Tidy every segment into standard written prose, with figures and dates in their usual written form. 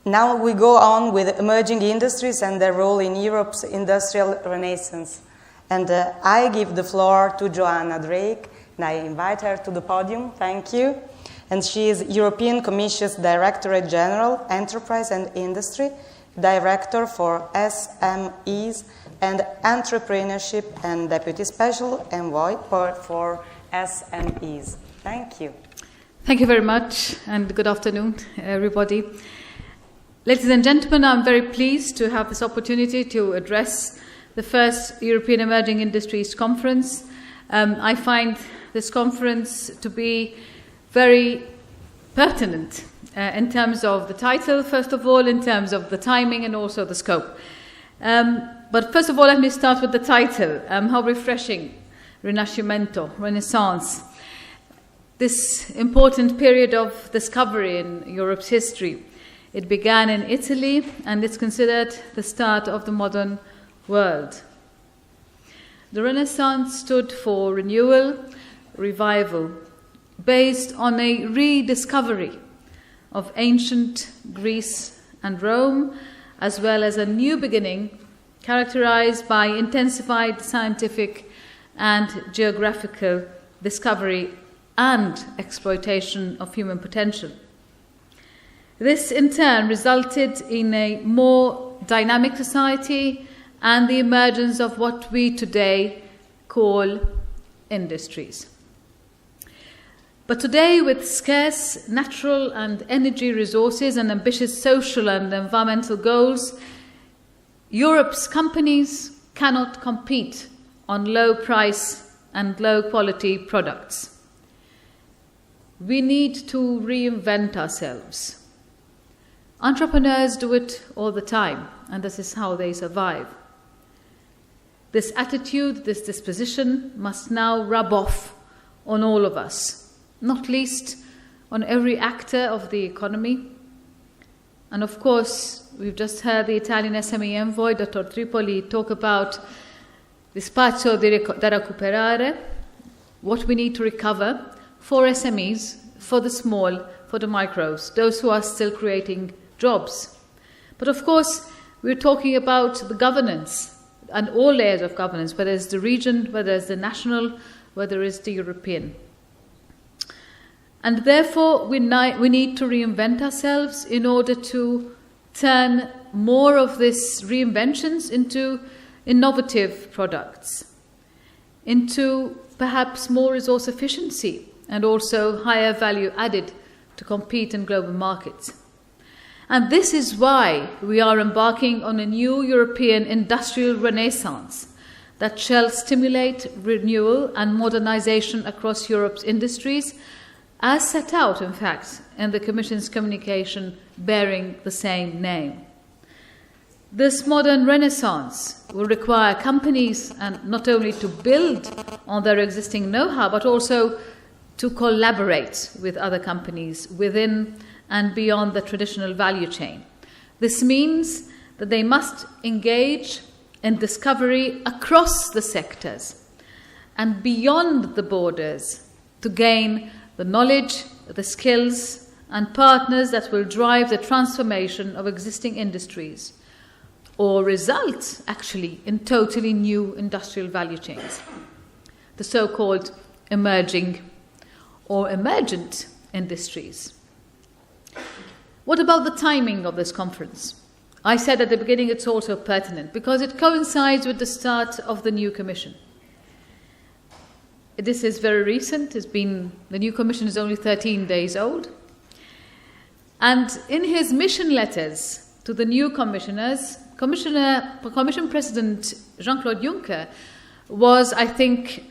Now we go on with emerging industries and their role in Europe's industrial renaissance. And I give the floor to Joanna Drake, and I invite her to the podium. Thank you. And she is European Commission's Directorate General, Enterprise and Industry, Director for SMEs and Entrepreneurship, and Deputy Special Envoy for SMEs. Thank you. Thank you very much, and good afternoon, everybody. Ladies and gentlemen, I'm very pleased to have this opportunity to address the first European Emerging Industries Conference. I find this conference to be very pertinent in terms of the title, first of all, in terms of the timing and also the scope. But first of all, let me start with the title. How refreshing, Rinascimento, Renaissance. This important period of discovery in Europe's history. It began in Italy, and it's considered the start of the modern world. The Renaissance stood for renewal, revival, based on a rediscovery of ancient Greece and Rome, as well as a new beginning characterized by intensified scientific and geographical discovery and exploitation of human potential. This, in turn, resulted in a more dynamic society and the emergence of what we today call industries. But today, with scarce natural and energy resources and ambitious social and environmental goals, Europe's companies cannot compete on low price and low quality products. We need to reinvent ourselves. Entrepreneurs do it all the time, and this is how they survive. This attitude, this disposition must now rub off on all of us, not least on every actor of the economy. And of course, we've just heard the Italian SME envoy, Dr. Tripoli, talk about the spazio da recuperare, what we need to recover for SMEs, for the small, for the micros, those who are still creating jobs. But of course, we're talking about the governance and all layers of governance, whether it's the region, whether it's the national, whether it's the European. And therefore, we need to reinvent ourselves in order to turn more of these reinventions into innovative products, into perhaps more resource efficiency and also higher value added to compete in global markets. And this is why we are embarking on a new European industrial renaissance that shall stimulate renewal and modernization across Europe's industries, as set out, in fact, in the Commission's communication bearing the same name. This modern renaissance will require companies and not only to build on their existing know-how, but also to collaborate with other companies within and beyond the traditional value chain. This means that they must engage in discovery across the sectors and beyond the borders to gain the knowledge, the skills, and partners that will drive the transformation of existing industries or result, actually, in totally new industrial value chains, the so-called emerging or emergent industries. What about the timing of this conference? I said at the beginning it's also pertinent because it coincides with the start of the new Commission. This is very recent. The new Commission is only 13 days old. And in his mission letters to the new commissioners, Commission President Jean-Claude Juncker was, I think,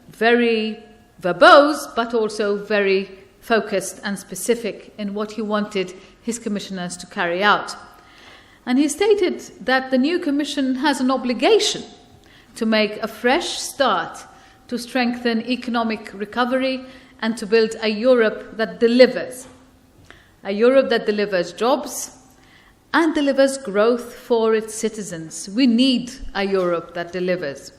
very verbose, but also very focused and specific in what he wanted his commissioners to carry out. And he stated that the new Commission has an obligation to make a fresh start to strengthen economic recovery and to build a Europe that delivers jobs and delivers growth for its citizens. We need a Europe that delivers.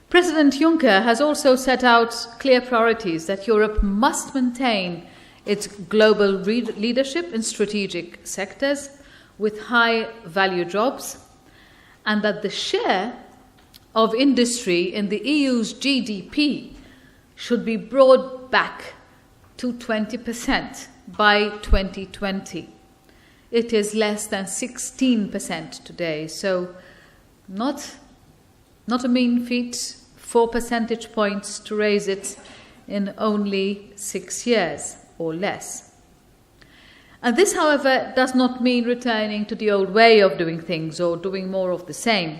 President Juncker has also set out clear priorities that Europe must maintain its global leadership in strategic sectors with high value jobs, and that the share of industry in the EU's GDP should be brought back to 20% by 2020. It is less than 16% today, so not a mean feat, 4 percentage points to raise it in only 6 years or less. And this, however, does not mean returning to the old way of doing things or doing more of the same.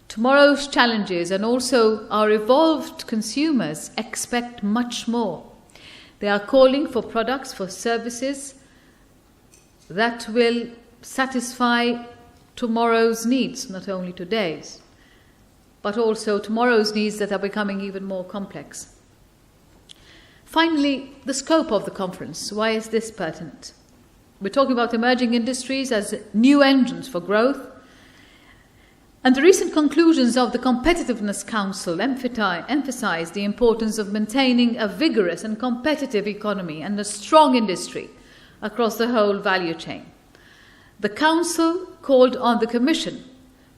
Tomorrow's challenges and also our evolved consumers expect much more. They are calling for products, for services that will satisfy tomorrow's needs, not only today's, but also tomorrow's needs that are becoming even more complex. Finally, the scope of the conference. Why is this pertinent? We're talking about emerging industries as new engines for growth. And the recent conclusions of the Competitiveness Council emphasize the importance of maintaining a vigorous and competitive economy and a strong industry across the whole value chain. The Council called on the Commission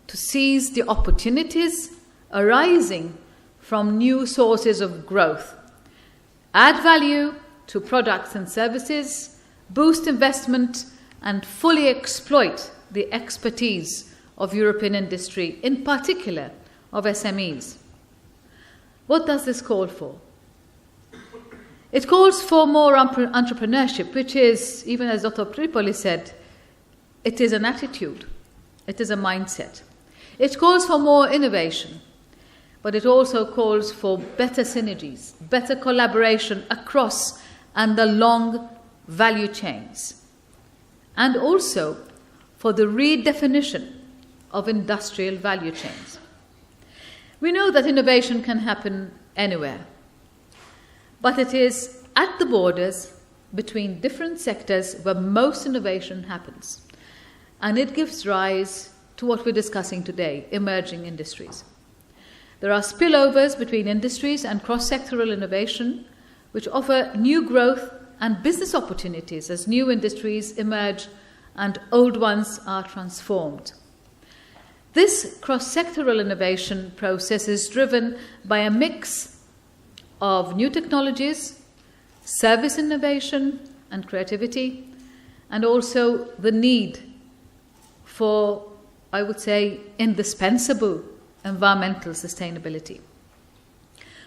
to seize the opportunities arising from new sources of growth, add value to products and services, boost investment, and fully exploit the expertise of European industry, in particular of SMEs. What does this call for? It calls for more entrepreneurship, which is, even as Dr. Tripoli said, it is an attitude, it is a mindset. It calls for more innovation, but it also calls for better synergies, better collaboration across and along value chains, and also for the redefinition of industrial value chains. We know that innovation can happen anywhere, but it is at the borders between different sectors where most innovation happens, and it gives rise to what we're discussing today, emerging industries. There are spillovers between industries and cross-sectoral innovation which offer new growth and business opportunities as new industries emerge and old ones are transformed. This cross-sectoral innovation process is driven by a mix of new technologies, service innovation and creativity, and also the need for, I would say, indispensable environmental sustainability.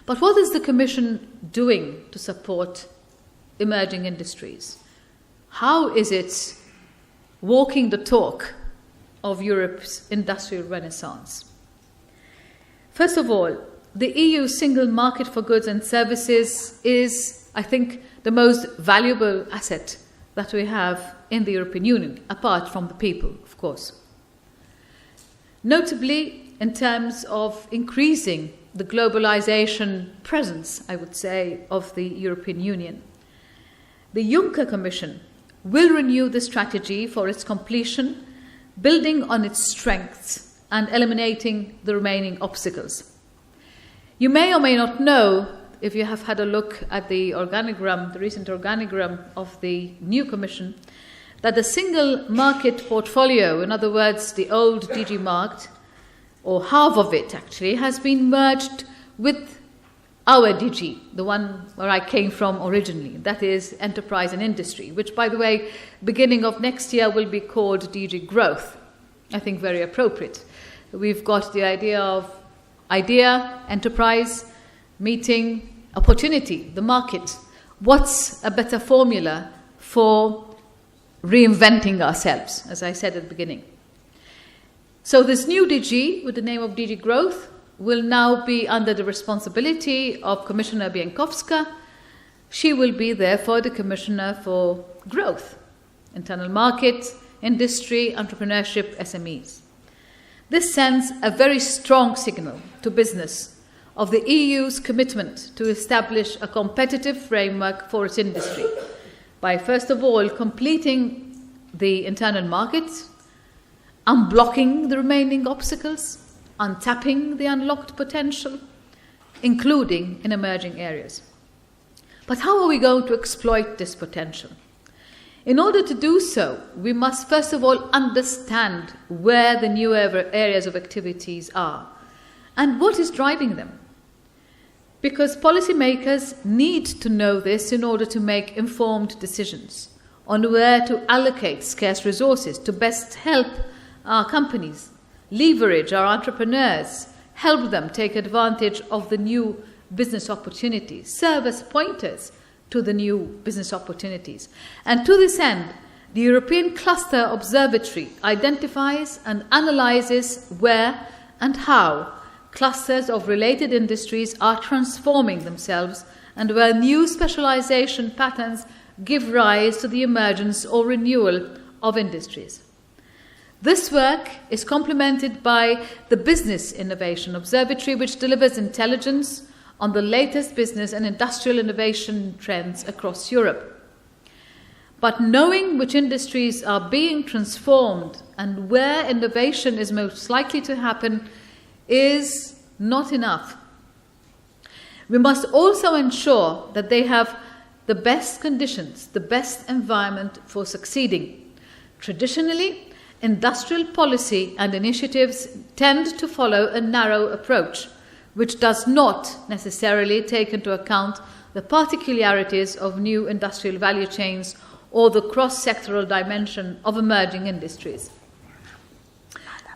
But what is the Commission doing to support emerging industries? How is it walking the talk of Europe's industrial renaissance? First of all, the EU single market for goods and services is, I think, the most valuable asset that we have in the European Union, apart from the people, of course. Notably, in terms of increasing the globalization presence, I would say, of the European Union. The Juncker Commission will renew the strategy for its completion, building on its strengths and eliminating the remaining obstacles. You may or may not know, if you have had a look at the organigram, the recent organigram of the new Commission, that the single market portfolio, in other words, the old DG Markt, or half of it actually, has been merged with our DG, the one where I came from originally, that is Enterprise and Industry, which, by the way, beginning of next year will be called DG Growth. I think very appropriate. We've got the idea of idea, enterprise, meeting, opportunity, the market. What's a better formula for reinventing ourselves, as I said at the beginning? So this new DG, with the name of DG Growth, will now be under the responsibility of Commissioner Bieńkowska. She will be therefore the Commissioner for Growth, Internal Market, Industry, Entrepreneurship, SMEs. This sends a very strong signal to business of the EU's commitment to establish a competitive framework for its industry by, first of all, completing the internal market, unblocking the remaining obstacles, untapping the unlocked potential, including in emerging areas. But how are we going to exploit this potential? In order to do so, we must first of all understand where the new areas of activities are and what is driving them. Because policymakers need to know this in order to make informed decisions on where to allocate scarce resources to best help our companies, leverage our entrepreneurs, help them take advantage of the new business opportunities, serve as pointers to the new business opportunities. And to this end, the European Cluster Observatory identifies and analyzes where and how clusters of related industries are transforming themselves and where new specialization patterns give rise to the emergence or renewal of industries. This work is complemented by the Business Innovation Observatory, which delivers intelligence on the latest business and industrial innovation trends across Europe. But knowing which industries are being transformed and where innovation is most likely to happen is not enough. We must also ensure that they have the best conditions, the best environment for succeeding. Traditionally, industrial policy and initiatives tend to follow a narrow approach, which does not necessarily take into account the particularities of new industrial value chains or the cross-sectoral dimension of emerging industries.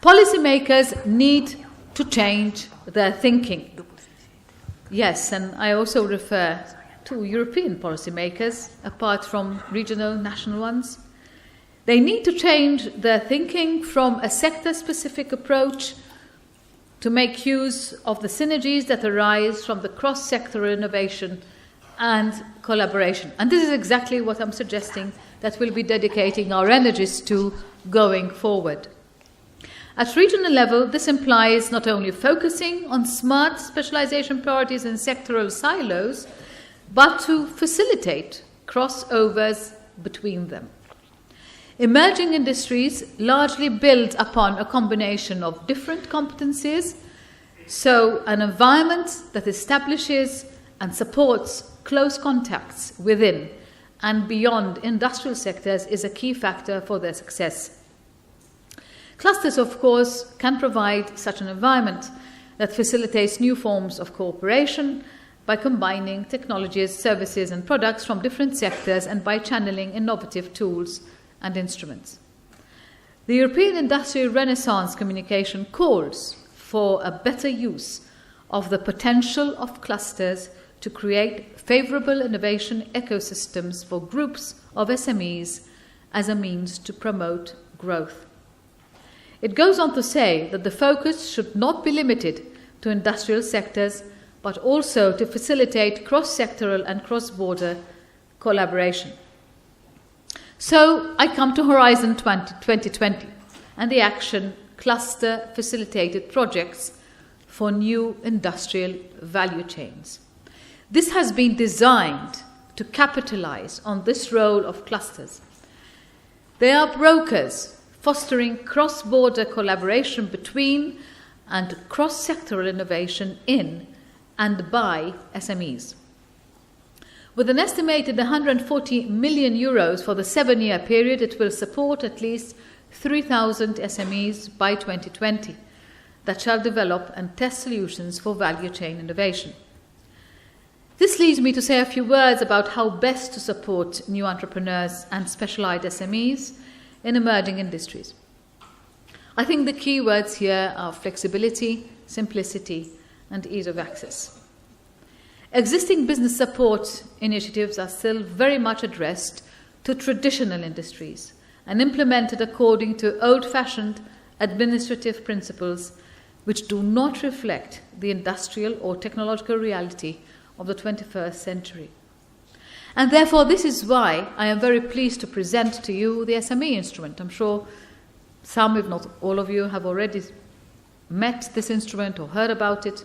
Policymakers need to change their thinking. Yes, and I also refer to European policymakers, apart from regional, national ones. They need to change their thinking from a sector-specific approach to make use of the synergies that arise from the cross-sectoral innovation and collaboration. And this is exactly what I'm suggesting that we'll be dedicating our energies to going forward. At regional level, this implies not only focusing on smart specialization priorities and sectoral silos, but to facilitate crossovers between them. Emerging industries largely build upon a combination of different competencies, so an environment that establishes and supports close contacts within and beyond industrial sectors is a key factor for their success. Clusters, of course, can provide such an environment that facilitates new forms of cooperation by combining technologies, services, and products from different sectors and by channeling innovative tools and instruments. The European Industrial Renaissance communication calls for a better use of the potential of clusters to create favorable innovation ecosystems for groups of SMEs as a means to promote growth. It goes on to say that the focus should not be limited to industrial sectors, but also to facilitate cross-sectoral and cross-border collaboration. So I come to Horizon 2020 and the action Cluster Facilitated Projects for New Industrial Value Chains. This has been designed to capitalize on this role of clusters. They are brokers fostering cross-border collaboration between and cross-sectoral innovation in and by SMEs. With an estimated 140 million euros for the 7-year period, it will support at least 3,000 SMEs by 2020 that shall develop and test solutions for value chain innovation. This leads me to say a few words about how best to support new entrepreneurs and specialized SMEs in emerging industries. I think the key words here are flexibility, simplicity, and ease of access. Existing business support initiatives are still very much addressed to traditional industries and implemented according to old-fashioned administrative principles which do not reflect the industrial or technological reality of the 21st century. And therefore, this is why I am very pleased to present to you the SME instrument. I'm sure some, if not all of you, have already met this instrument or heard about it.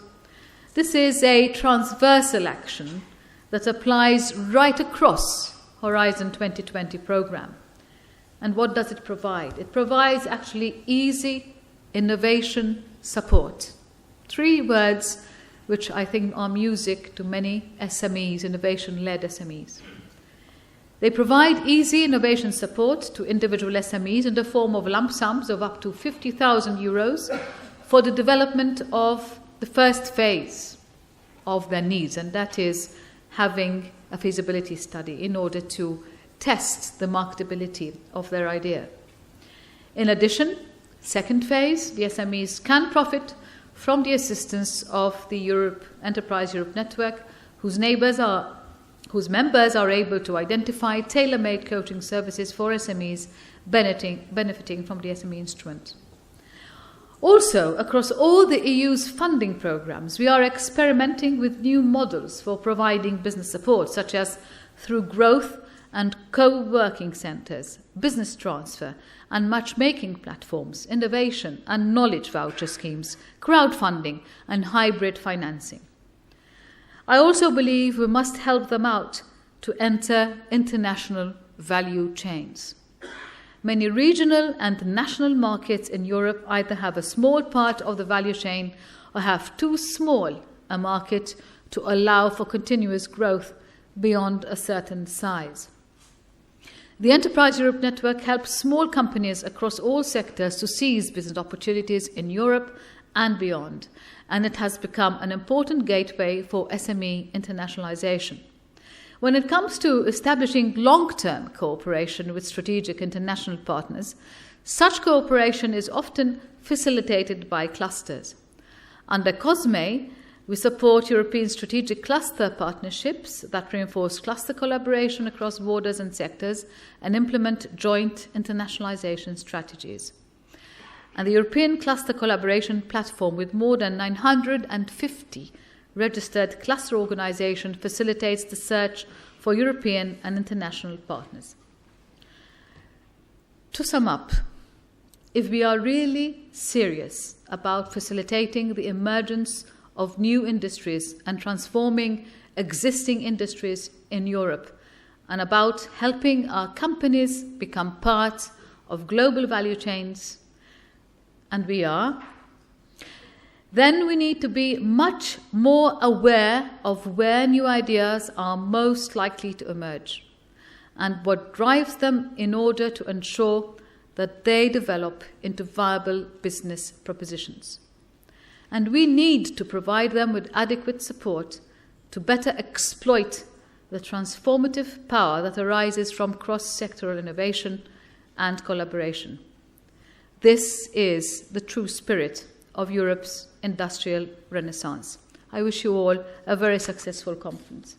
This is a transversal action that applies right across Horizon 2020 program. And what does it provide? It provides actually easy innovation support. 3 words which I think are music to many SMEs, innovation-led SMEs. They provide easy innovation support to individual SMEs in the form of lump sums of up to 50,000 euros for the development of the first phase of their needs, and that is having a feasibility study in order to test the marketability of their idea. In addition, second phase, the SMEs can profit from the assistance of the Enterprise Europe Network, whose members are able to identify tailor-made coaching services for SMEs benefiting from the SME instrument. Also, across all the EU's funding programs, we are experimenting with new models for providing business support, such as through growth and co-working centres, business transfer and matchmaking platforms, innovation and knowledge voucher schemes, crowdfunding and hybrid financing. I also believe we must help them out to enter international value chains. Many regional and national markets in Europe either have a small part of the value chain or have too small a market to allow for continuous growth beyond a certain size. The Enterprise Europe Network helps small companies across all sectors to seize business opportunities in Europe and beyond, and it has become an important gateway for SME internationalization. When it comes to establishing long-term cooperation with strategic international partners, such cooperation is often facilitated by clusters. Under COSME, we support European strategic cluster partnerships that reinforce cluster collaboration across borders and sectors and implement joint internationalization strategies. And the European Cluster Collaboration Platform, with more than 950 registered cluster organizations, facilitates the search for European and international partners. To sum up, if we are really serious about facilitating the emergence of new industries and transforming existing industries in Europe, and about helping our companies become part of global value chains, and we are, then we need to be much more aware of where new ideas are most likely to emerge and what drives them in order to ensure that they develop into viable business propositions. And we need to provide them with adequate support to better exploit the transformative power that arises from cross-sectoral innovation and collaboration. This is the true spirit of Europe's industrial renaissance. I wish you all a very successful conference.